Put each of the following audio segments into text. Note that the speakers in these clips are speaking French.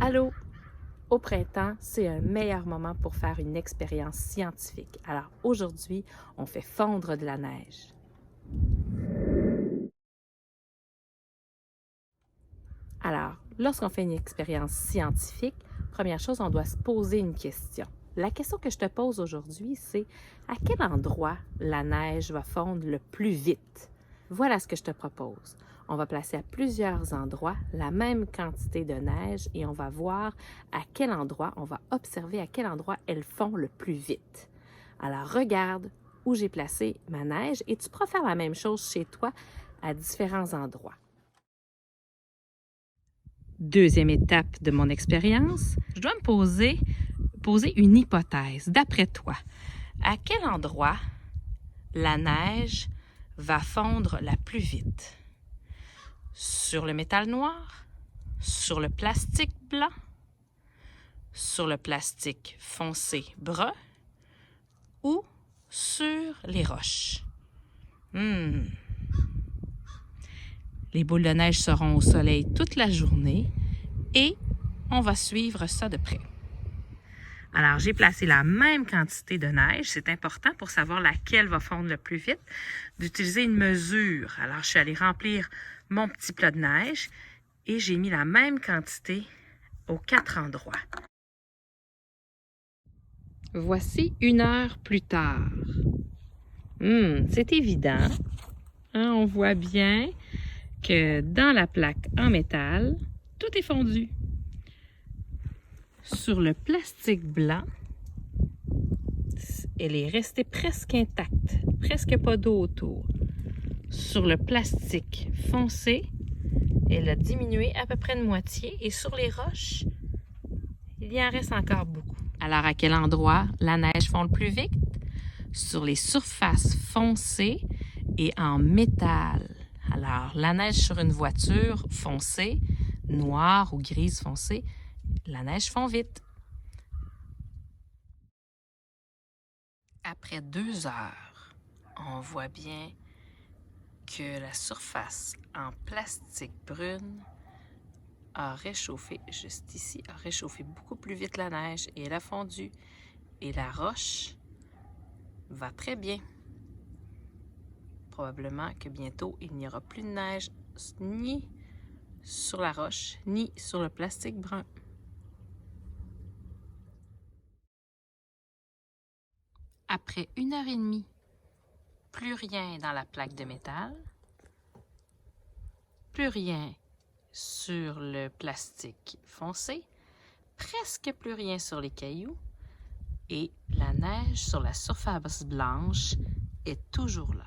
Allô? Au printemps, c'est un meilleur moment pour faire une expérience scientifique. Alors aujourd'hui, on fait fondre de la neige. Alors, lorsqu'on fait une expérience scientifique, première chose, on doit se poser une question. La question que je te pose aujourd'hui, c'est à quel endroit la neige va fondre le plus vite? Voilà ce que je te propose. On va placer à plusieurs endroits la même quantité de neige et on va voir à quel endroit, on va observer à quel endroit elles fond le plus vite. Alors, regarde où j'ai placé ma neige et tu pourras faire la même chose chez toi à différents endroits. Deuxième étape de mon expérience, je dois me poser une hypothèse. D'après toi, à quel endroit la neige va fondre la plus vite? Sur le métal noir? Sur le plastique blanc? Sur le plastique foncé brun? Ou sur les roches? Les boules de neige seront au soleil toute la journée et on va suivre ça de près. Alors, j'ai placé la même quantité de neige. C'est important pour savoir laquelle va fondre le plus vite, d'utiliser une mesure. Alors, je suis allée remplir mon petit plat de neige et j'ai mis la même quantité aux 4 endroits. Voici 1 heure plus tard. C'est évident. Hein, on voit bien que dans la plaque en métal, tout est fondu. Sur le plastique blanc, elle est restée presque intacte, presque pas d'eau autour. Sur le plastique foncé, elle a diminué à peu près de moitié et sur les roches, il y en reste encore beaucoup. Alors, à quel endroit la neige fond le plus vite? Sur les surfaces foncées et en métal. Alors, la neige sur une voiture foncée, noire ou grise foncée, la neige fond vite. Après 2 heures, on voit bien que la surface en plastique brune a réchauffé, juste ici, a réchauffé beaucoup plus vite la neige et elle a fondu. Et la roche va très bien. Probablement que bientôt, il n'y aura plus de neige ni sur la roche, ni sur le plastique brun. Après 1 heure et demie, plus rien dans la plaque de métal, plus rien sur le plastique foncé, presque plus rien sur les cailloux et la neige sur la surface blanche est toujours là.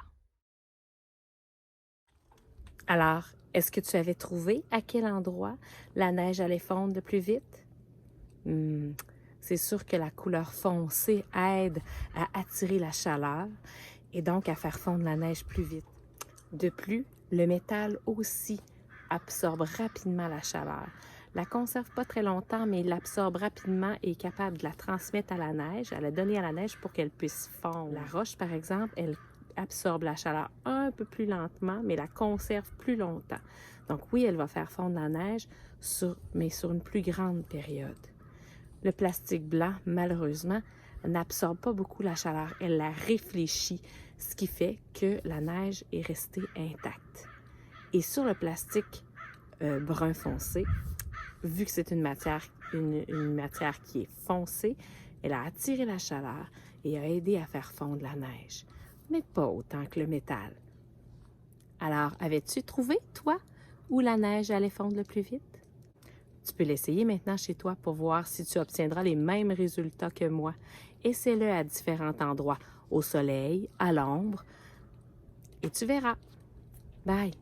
Alors, est-ce que tu avais trouvé à quel endroit la neige allait fondre le plus vite? C'est sûr que la couleur foncée aide à attirer la chaleur et donc à faire fondre la neige plus vite. De plus, le métal aussi absorbe rapidement la chaleur. La conserve pas très longtemps, mais il l'absorbe rapidement et est capable de la transmettre à la neige, à la donner à la neige pour qu'elle puisse fondre. La roche, par exemple, elle absorbe la chaleur un peu plus lentement, mais la conserve plus longtemps. Donc oui, elle va faire fondre la neige, mais sur une plus grande période. Le plastique blanc, malheureusement, n'absorbe pas beaucoup la chaleur. Elle la réfléchit, ce qui fait que la neige est restée intacte. Et sur le plastique brun foncé, vu que c'est une matière qui est foncée, elle a attiré la chaleur et a aidé à faire fondre la neige, mais pas autant que le métal. Alors, avais-tu trouvé, toi, où la neige allait fondre le plus vite? Tu peux l'essayer maintenant chez toi pour voir si tu obtiendras les mêmes résultats que moi. Essaie-le à différents endroits, au soleil, à l'ombre, et tu verras. Bye!